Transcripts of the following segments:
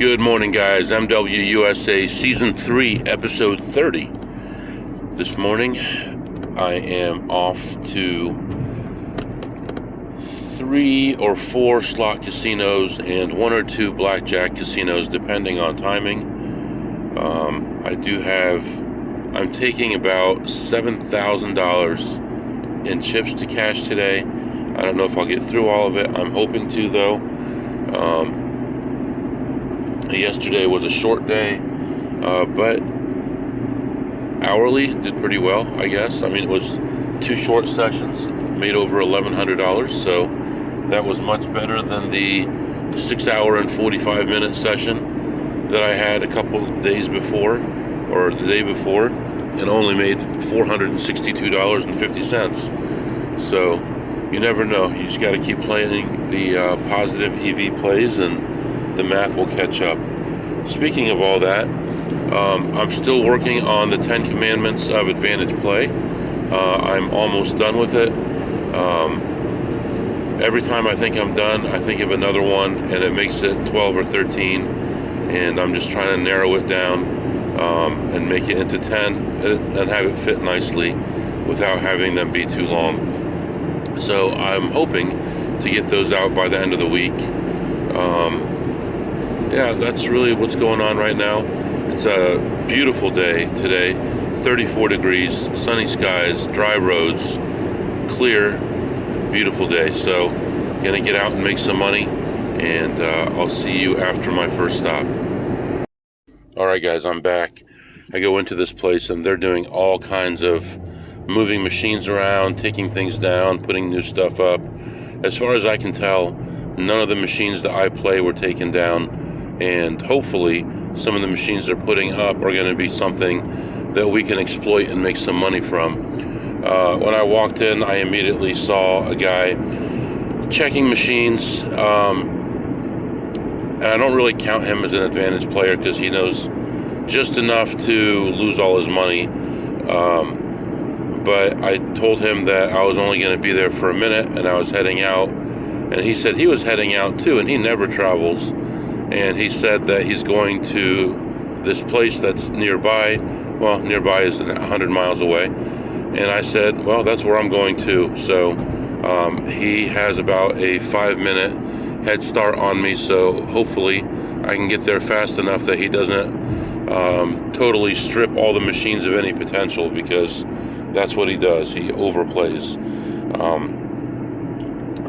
Good morning, guys. MWUSA Season 3, Episode 30. This morning, I am off to 3 or 4 slot casinos and 1 or 2 blackjack casinos, depending on timing. I'm taking about $7,000 in chips to cash today. I don't know if I'll get through all of it. I'm hoping to, though. Yesterday was a short day, but hourly did pretty well, I guess. I mean, it was 2 short sessions, made over $1,100, so that was much better than the 6-hour and 45-minute session that I had a couple of days before, or the day before, and only made $462.50. So you never know. You just got to keep playing the positive EV plays, and the math will catch up. Speaking of all that, I'm still working on the 10 commandments of advantage play. I'm almost done with it. Every time I think I'm done, I think of another one, and it makes it 12 or 13, and I'm just trying to narrow it down and make it into 10 and have it fit nicely without having them be too long. So I'm hoping to get those out by the end of the week. Yeah, that's really what's going on right now. It's a beautiful day today, 34 degrees, sunny skies, dry roads, clear, beautiful day. So, gonna get out and make some money, and I'll see you after my first stop. Alright guys, I'm back. I go into this place and they're doing all kinds of moving machines around, taking things down, putting new stuff up. As far as I can tell, none of the machines that I play were taken down. And hopefully some of the machines they're putting up are going to be something that we can exploit and make some money from. When I walked in, I immediately saw a guy checking machines. And I don't really count him as an advantage player because he knows just enough to lose all his money. But I told him that I was only going to be there for a minute and I was heading out. And he said he was heading out too, and he never travels. And he said that he's going to this place that's nearby. Well, nearby is 100 miles away. And I said, well, that's where I'm going to. So he has about a 5-minute head start on me. So hopefully I can get there fast enough that he doesn't totally strip all the machines of any potential, because that's what he does. He overplays.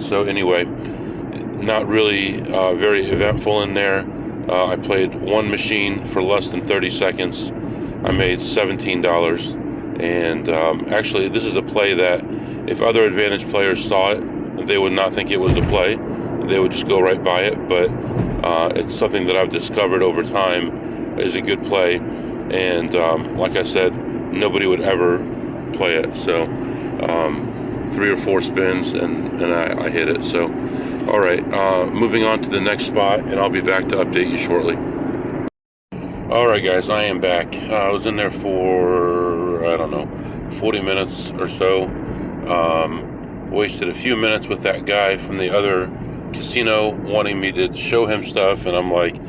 So anyway, not really very eventful in there. I played 1 machine for less than 30 seconds. I made $17. And actually, this is a play that if other advantage players saw it, they would not think it was a play. They would just go right by it. But it's something that I've discovered over time is a good play. And like I said, nobody would ever play it. So 3 or 4 spins and I hit it. So alright, moving on to the next spot, and I'll be back to update you shortly. Alright guys, I am back. I was in there for, I don't know, 40 minutes or so. Wasted a few minutes with that guy from the other casino wanting me to show him stuff, and I'm like,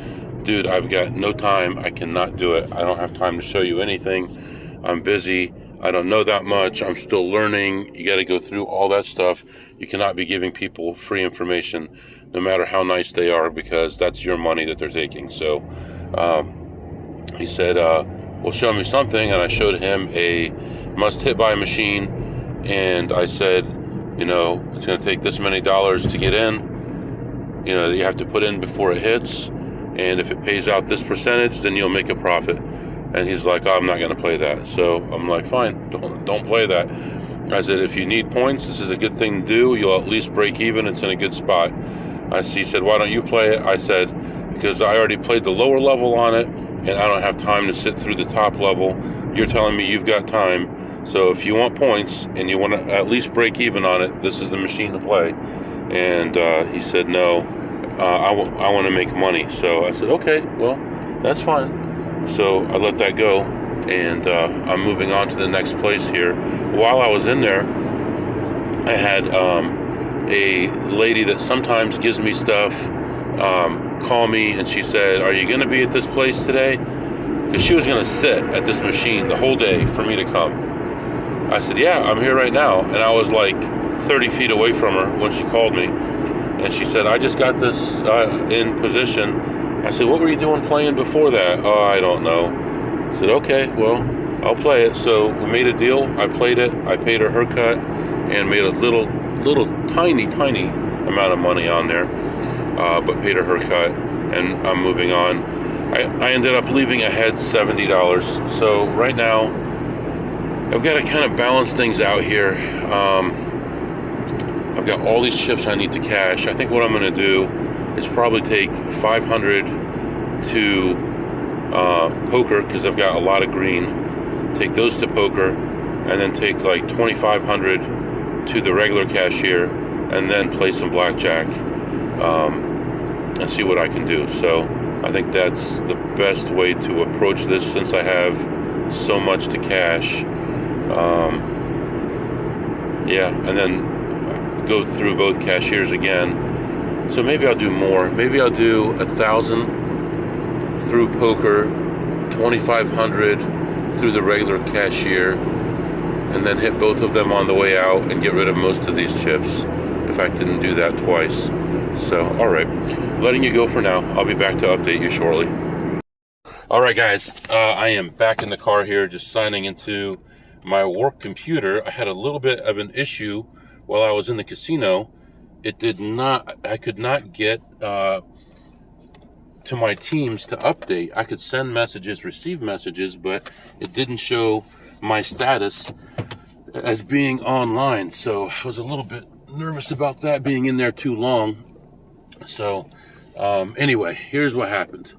dude, I've got no time. I cannot do it. I don't have time to show you anything. I'm busy. I don't know that much. I'm still learning. You got to go through all that stuff. You cannot be giving people free information, no matter how nice they are, because that's your money that they're taking. So he said, well, show me something. And I showed him a must-hit-by machine. And I said, you know, it's going to take this many dollars to get in. You know, you have to put in before it hits. And if it pays out this percentage, then you'll make a profit. And he's like, oh, I'm not going to play that. So I'm like, fine, don't play that. I said, if you need points, this is a good thing to do. You'll at least break even. It's in a good spot. He said, why don't you play it? I said, because I already played the lower level on it, and I don't have time to sit through the top level. You're telling me you've got time. So if you want points and you want to at least break even on it, this is the machine to play. And he said, no, I want to make money. So I said, okay, well, that's fine. So I let that go, and I'm moving on to the next place here. While I was in there, I had a lady that sometimes gives me stuff call me and she said, "Are you going to be at this place today?" Because she was going to sit at this machine the whole day for me to come. I said, "Yeah, I'm here right now." And I was like 30 feet away from her when she called me. And she said, "I just got this in position." I said, "What were you doing playing before that?" "Oh, I don't know." I said, "Okay, well, I'll play it." So we made a deal. I played it. I paid her cut and made a little tiny amount of money on there, but paid her cut, and I'm moving on. I ended up leaving ahead $70. So right now, I've got to kind of balance things out here. I've got all these chips I need to cash. I think what I'm going to do is probably take 500 to poker, because I've got a lot of green. Take those to poker, and then take like 2,500 to the regular cashier, and then play some blackjack, and see what I can do. So I think that's the best way to approach this, since I have so much to cash. Yeah, and then go through both cashiers again. So maybe I'll do more. Maybe I'll do 1,000 through poker, 2,500 through the regular cashier, and then hit both of them on the way out and get rid of most of these chips, if I didn't do that twice. So, alright, letting you go for now. I'll be back to update you shortly. Alright guys, I am back in the car here, just signing into my work computer. I had a little bit of an issue while I was in the casino. I could not get to my teams to update. I could send messages, receive messages, but it didn't show my status as being online. So I was a little bit nervous about that, being in there too long. So anyway, here's what happened.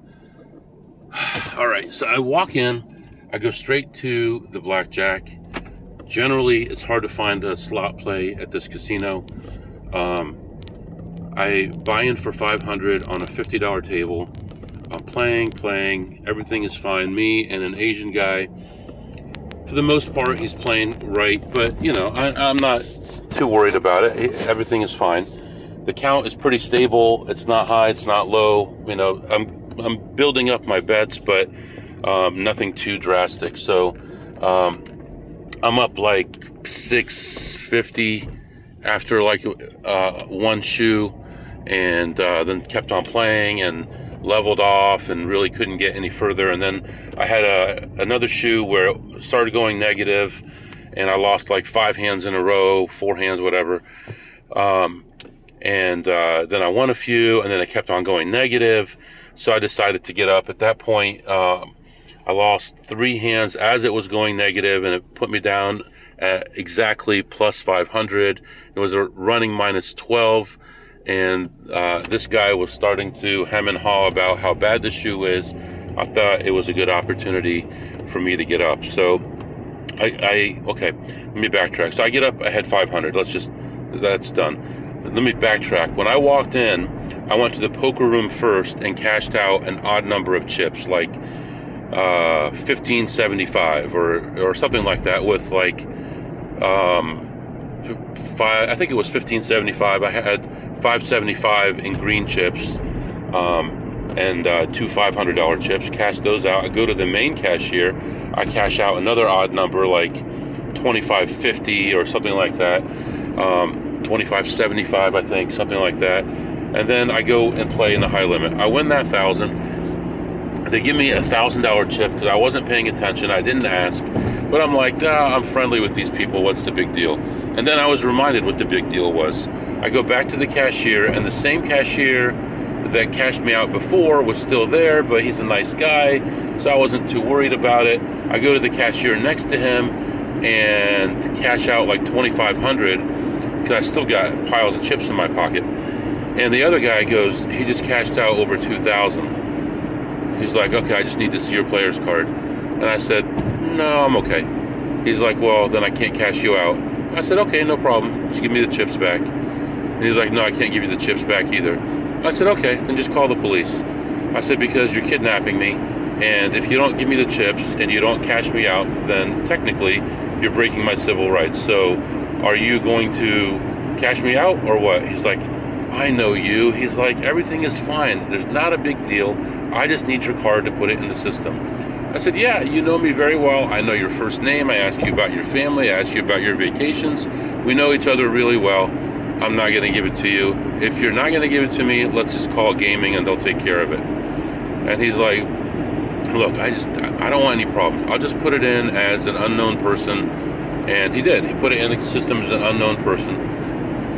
All right, so I walk in, I go straight to the blackjack. Generally, it's hard to find a slot play at this casino. I buy in for 500 on a $50 table. I'm playing, everything is fine. Me and an Asian guy, for the most part, he's playing right, but you know, I'm not too worried about it. Everything is fine. The count is pretty stable. It's not high, it's not low. You know, I'm building up my bets, but nothing too drastic. So I'm up like 650 after like one shoe, and then kept on playing and leveled off and really couldn't get any further. And then I had another shoe where it started going negative, and I lost like 5 hands in a row, 4 hands, whatever. And then I won a few, and then it kept on going negative. So I decided to get up. At that point, I lost 3 hands as it was going negative, and it put me down at exactly plus 500. It was a running minus 12, and this guy was starting to hem and haw about how bad the shoe is. I thought it was a good opportunity for me to get up. So okay, let me backtrack. So I get up, I had 500. That's done. Let me backtrack. When I walked in, I went to the poker room first and cashed out an odd number of chips, like 1575 or something like that, with like I think it was 1575. I had 575 in green chips, and 2 $500 chips. Cash those out. I go to the main cashier. I cash out another odd number, like 2550 or something like that. 2575, I think, something like that. And then I go and play in the high limit. I win that 1,000. They give me a $1,000 chip because I wasn't paying attention. I didn't ask, but I'm like, I'm friendly with these people. What's the big deal? And then I was reminded what the big deal was. I go back to the cashier, and the same cashier that cashed me out before was still there, but he's a nice guy, so I wasn't too worried about it. I go to the cashier next to him and cash out like 2,500 because I still got piles of chips in my pocket. And the other guy goes, he just cashed out over 2,000. He's like, okay, I just need to see your player's card. And I said, no, I'm okay. He's like, well, then I can't cash you out. I said, okay, no problem. Just give me the chips back. And he's like, no, I can't give you the chips back either. I said, okay, then just call the police. I said, because you're kidnapping me, and if you don't give me the chips and you don't cash me out, then technically you're breaking my civil rights. So are you going to cash me out or what? He's like, I know you. He's like, everything is fine. There's not a big deal. I just need your card to put it in the system. I said, yeah, you know me very well. I know your first name. I ask you about your family. I ask you about your vacations. We know each other really well. I'm not going to give it to you. If you're not going to give it to me, let's just call gaming and they'll take care of it. And he's like, look, I don't want any problem. I'll just put it in as an unknown person. And he did. He put it in the system as an unknown person.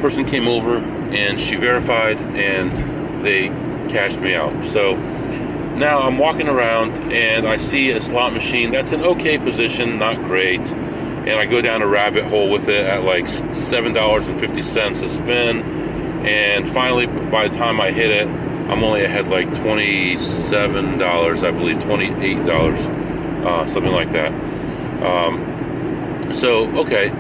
Person came over and she verified and they cashed me out. So now I'm walking around and I see a slot machine that's in okay position, not great. And I go down a rabbit hole with it at like $7.50 a spin. And finally, by the time I hit it, I'm only ahead like $27, I believe, $28, something like that. So, okay.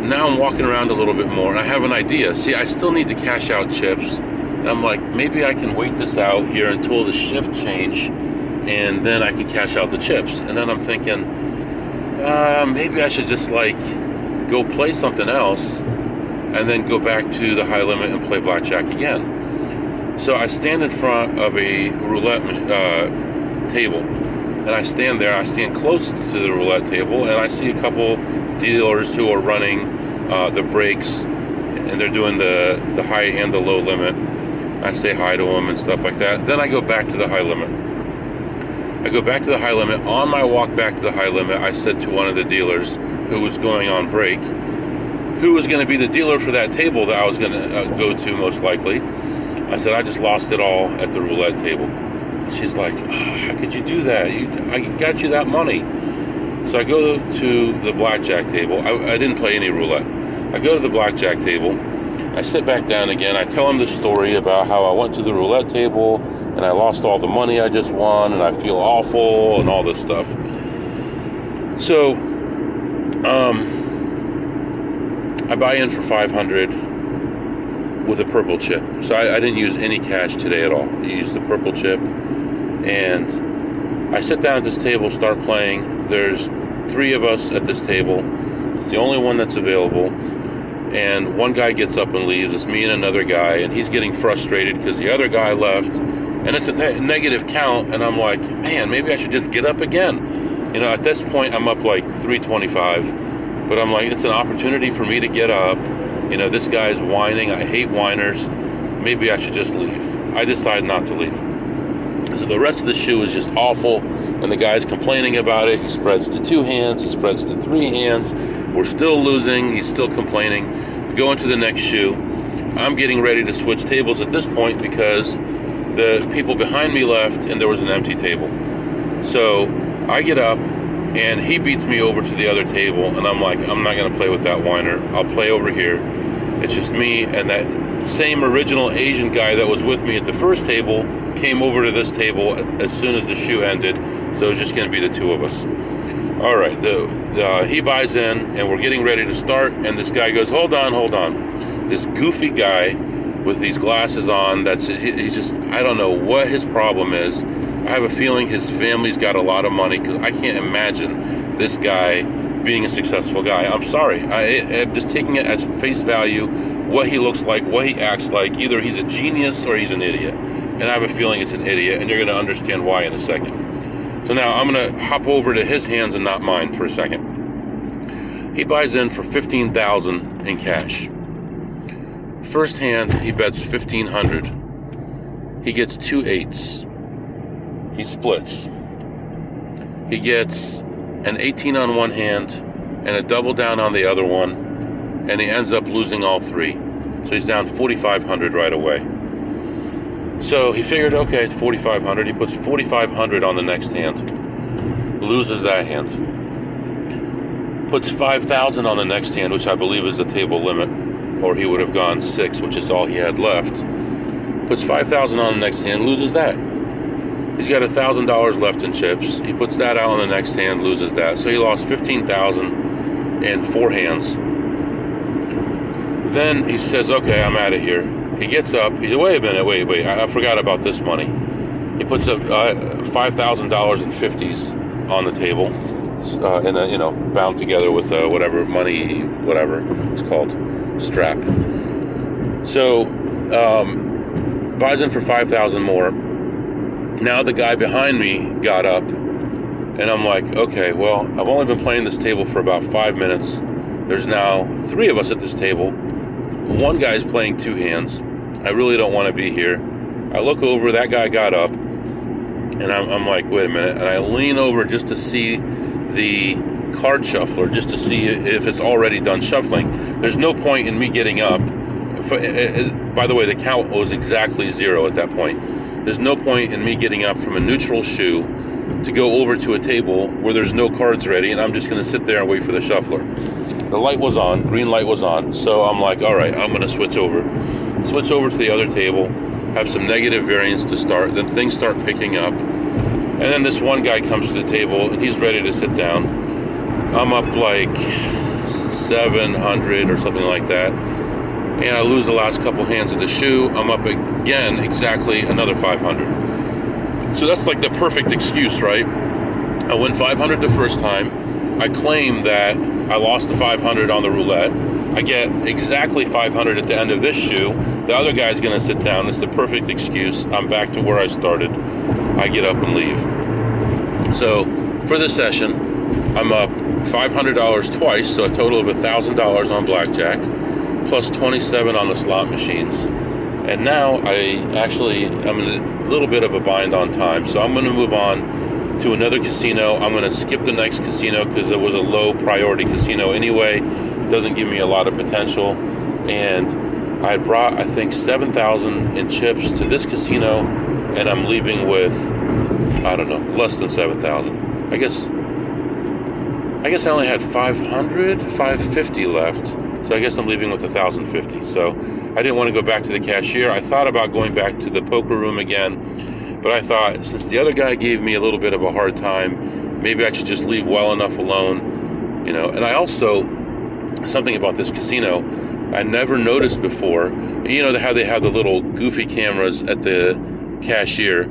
Now I'm walking around a little bit more and I have an idea. See, I still need to cash out chips. And I'm like, maybe I can wait this out here until the shift change and then I can cash out the chips. And then I'm thinking, maybe I should just like go play something else and then go back to the high limit and play blackjack again. So I stand in front of a roulette table and I stand there, I stand close to the roulette table and I see a couple dealers who are running the breaks and they're doing the high and the low limit. I say hi to them and stuff like that. Then I go back to the high limit. I go back to the high limit. On my walk back to the high limit, I said to one of the dealers who was going on break, who was going to be the dealer for that table that I was going to go to most likely. I said, I just lost it all at the roulette table. She's like, oh, how could you do that? I got you that money. So I go to the blackjack table. I didn't play any roulette. I go to the blackjack table. I sit back down again. I tell him the story about how I went to the roulette table and I lost all the money I just won and I feel awful and all this stuff. So, I buy in for $500 with a purple chip. So I didn't use any cash today at all. I used the purple chip. And I sit down at this table, start playing. There's 3 of us at this table. It's the only one that's available. And one guy gets up and leaves. It's me and another guy. And he's getting frustrated because the other guy left. And it's a negative count. And I'm like, man, maybe I should just get up again. You know, at this point, I'm up like 325. But I'm like, it's an opportunity for me to get up. You know, this guy's whining. I hate whiners. Maybe I should just leave. I decide not to leave. So the rest of the shoe is just awful. And the guy's complaining about it. He spreads to 2 hands. He spreads to 3 hands. We're still losing. He's still complaining. We go into the next shoe. I'm getting ready to switch tables at this point because the people behind me left and there was an empty table. So I get up and he beats me over to the other table and I'm like, I'm not going to play with that whiner. I'll play over here. It's just me and that same original Asian guy that was with me at the first table came over to this table as soon as the shoe ended. So it's just going to be the 2 of us. All right, he buys in and we're getting ready to start and this guy goes, hold on. This goofy guy with these glasses on, he's just, I don't know what his problem is. I have a feeling his family's got a lot of money because I can't imagine this guy being a successful guy. I'm sorry. I'm just taking it as face value, what he looks like, what he acts like. Either he's a genius or he's an idiot. And I have a feeling it's an idiot, and you're going to understand why in a second. So now I'm going to hop over to his hands and not mine for a second. He buys in for $15,000 in cash. First hand, he bets $1,500. He gets 2 8s. He splits. He gets an 18 on one hand and a double down on the other one, and he ends up losing all 3. So he's down $4,500 right away. So he figured, okay, it's $4,500. He puts $4,500 on the next hand, loses that hand. Puts $5,000 on the next hand, which I believe is the table limit, or he would have gone 6, which is all he had left. Puts $5,000 on the next hand, loses that. He's got $1,000 left in chips. He puts that out on the next hand, loses that. So he lost $15,000 in 4 hands. Then he says, okay, I'm out of here. He gets up. He said, wait a minute, wait. I forgot about this money. He puts up $5,000 in 50s on the table, bound together with whatever money, whatever it's called, strap. So buys in for 5,000 more. Now the guy behind me got up, and I'm like, okay, well, I've only been playing this table for about 5 minutes. There's now 3 of us at this table. One guy's playing 2 hands. I really don't want to be here. I look over, that guy got up, and I'm like, wait a minute, and I lean over just to see the card shuffler, just to see if it's already done shuffling. There's no point in me getting up. By the way, the count was exactly 0 at that point. There's no point in me getting up from a neutral shoe to go over to a table where there's no cards ready, and I'm just going to sit there and wait for the shuffler. The light was on, green light was on, so I'm like, all right, I'm going to switch over to the other table, have some negative variance to start, then things start picking up, and then this one guy comes to the table, and he's ready to sit down. I'm up like 700 or something like that, and I lose the last couple hands of the shoe. I'm up again, exactly another 500. So that's like the perfect excuse, right? I win 500 the first time. I claim that I lost the 500 on the roulette. I get exactly 500 at the end of this shoe. The other guy's going to sit down. It's the perfect excuse. I'm back to where I started. I get up and leave. So for this session, I'm up $500 twice, so a total of $1,000 on blackjack, plus 27 on the slot machines. And now I'm in a little bit of a bind on time, so I'm going to move on to another casino. I'm going to skip the next casino because it was a low priority casino anyway. It doesn't give me a lot of potential. And I brought, I think, 7,000 in chips to this casino, and I'm leaving with, I don't know, less than 7,000. I guess I only had 550 left, so I guess I'm leaving with 1,050. So I didn't want to go back to the cashier. I thought about going back to the poker room again, but I thought, since the other guy gave me a little bit of a hard time, maybe I should just leave well enough alone, you know. And I also, something about this casino I never noticed before, you know how they have the little goofy cameras at the cashier,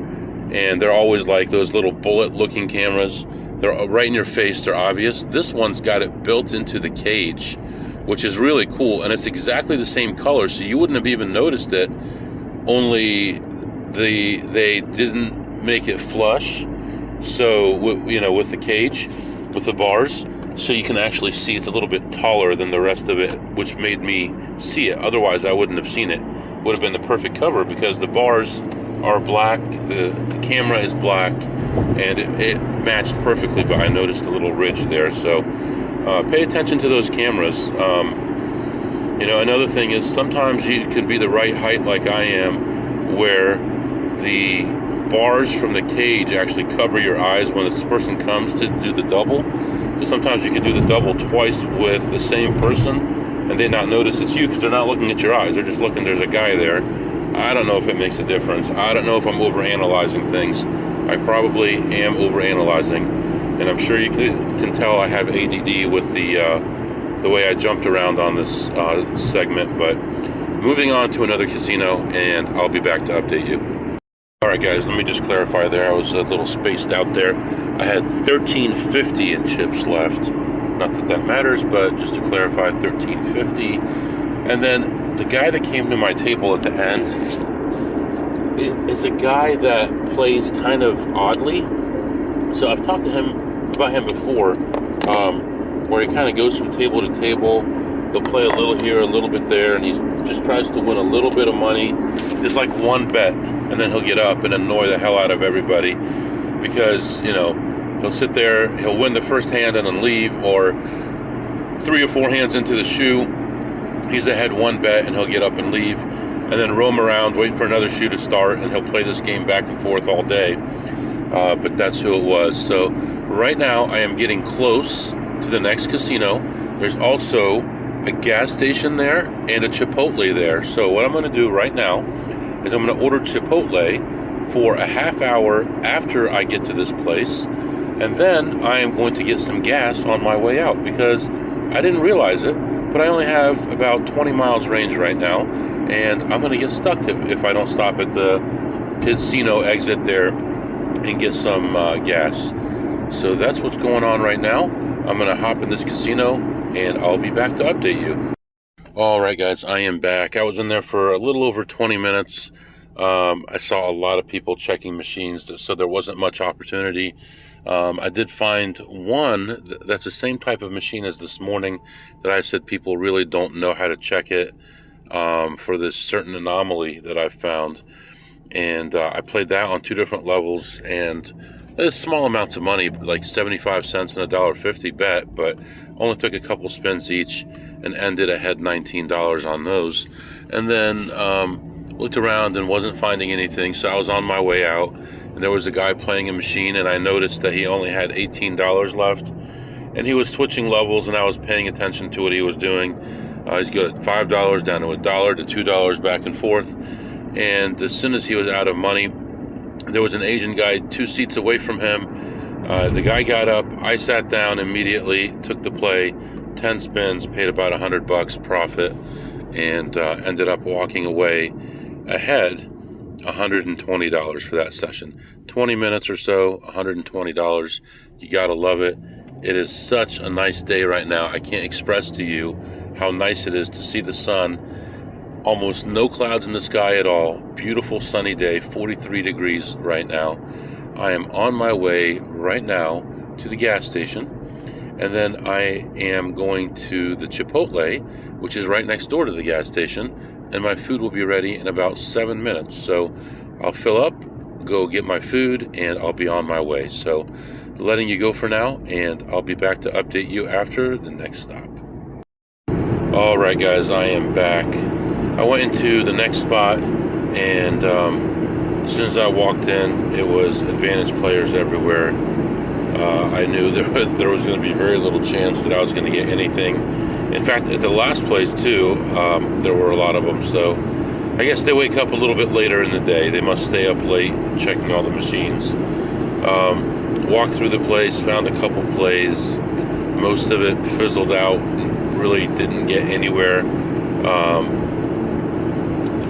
and they're always like those little bullet looking cameras. They're right in your face, they're obvious. This one's got it built into the cage, which is really cool, and it's exactly the same color, so you wouldn't have even noticed it, only they didn't make it flush, so, you know, with the cage, with the bars, so you can actually see it's a little bit taller than the rest of it, which made me see it. Otherwise, I wouldn't have seen it. It would have been the perfect cover, because the bars are black, the camera is black, and it matched perfectly, but I noticed a little ridge there. So pay attention to those cameras. You know, another thing is, sometimes you can be the right height like I am, where the bars from the cage actually cover your eyes when this person comes to do the double. So sometimes you can do the double twice with the same person and they not notice it's you, because they're not looking at your eyes, they're just looking, there's a guy there. I don't know if it makes a difference. I don't know if I'm overanalyzing things. I probably am overanalyzing, and I'm sure you can tell I have ADD with the way I jumped around on this segment. But moving on to another casino, and I'll be back to update you. Alright guys, let me just clarify there. I was a little spaced out there. I had 1350 in chips left. Not that that matters, but just to clarify, 1350. And then the guy that came to my table at the end is a guy that plays kind of oddly. So I've talked to him about him before, where he kind of goes from table to table. He'll play a little here, a little bit there, and he just tries to win a little bit of money. Just like one bet, and then he'll get up and annoy the hell out of everybody, because, you know, he'll sit there, he'll win the first hand and then leave, or 3 or 4 hands into the shoe, he's ahead one bet and he'll get up and leave, and then roam around, wait for another shoe to start, and he'll play this game back and forth all day. But that's who it was. So right now I am getting close to the next casino. There's also a gas station there and a Chipotle there. So what I'm going to do right now is I'm going to order Chipotle for a half hour after I get to this place, and then I am going to get some gas on my way out, because I didn't realize it, but I only have about 20 miles range right now, and I'm going to get stuck if I don't stop at the casino exit there and get some gas. So that's what's going on right now. I'm going to hop in this casino, and I'll be back to update you. All right, guys, I am back. I was in there for a little over 20 minutes. I saw a lot of people checking machines, so there wasn't much opportunity. I did find one that's the same type of machine as this morning that I said people really don't know how to check it for this certain anomaly that I found. And I played that on two different levels, and it's small amounts of money, like 75 cents and $1.50 bet, but only took a couple spins each and ended ahead $19 on those. And then looked around and wasn't finding anything, so I was on my way out, and there was a guy playing a machine, and I noticed that he only had $18 left, and he was switching levels, and I was paying attention to what he was doing. He's good at $5 down to $1 to $2 back and forth. And as soon as he was out of money, there was an Asian guy 2 seats away from him. The guy got up, I sat down immediately, took the play, 10 spins, paid about $100 profit, and ended up walking away ahead $120 for that session. 20 minutes or so, $120. You gotta love it. It is such a nice day right now. I can't express to you how nice it is to see the sun. Almost no clouds in the sky at all. Beautiful sunny day, 43 degrees right now. I am on my way right now to the gas station, and then I am going to the Chipotle, which is right next door to the gas station, and my food will be ready in about 7 minutes. So I'll fill up, go get my food, and I'll be on my way. So letting you go for now, and I'll be back to update you after the next stop. All right, guys, I am back. I went into the next spot, and as soon as I walked in, it was advantage players everywhere. I knew there was going to be very little chance that I was going to get anything. In fact, at the last place too, there were a lot of them. So I guess they wake up a little bit later in the day. They must stay up late checking all the machines. Walked through the place, found a couple plays. Most of it fizzled out. Really didn't get anywhere.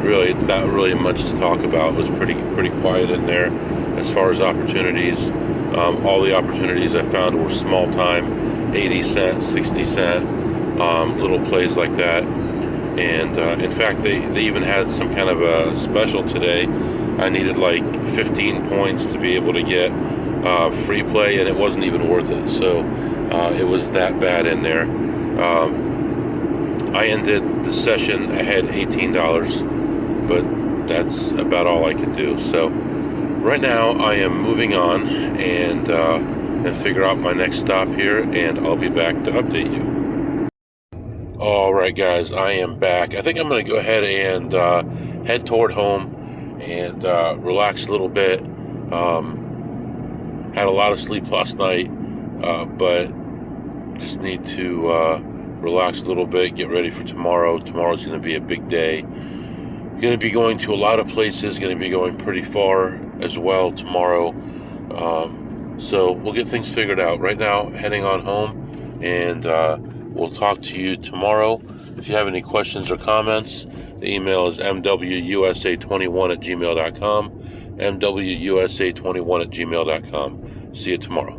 Really not really much to talk about. It was pretty quiet in there as far as opportunities. All the opportunities I found were small time, 80 cent, 60 cent, little plays like that. And in fact, they even had some kind of a special today. I needed like 15 points to be able to get free play, and it wasn't even worth it. So it was that bad in there. I ended the session ahead $18, but that's about all I could do. So right now I am moving on and figure out my next stop here, and I'll be back to update you. All right, guys, I am back. I think I'm going to go ahead and head toward home and relax a little bit. Had a lot of sleep last night, but just need to relax a little bit, get ready for tomorrow. Tomorrow's going to be a big day. Going to be going to a lot of places, going to be going pretty far as well tomorrow. So we'll get things figured out. Right now, heading on home, and we'll talk to you tomorrow. If you have any questions or comments, the email is mwusa21@gmail.com, mwusa21@gmail.com. See you tomorrow.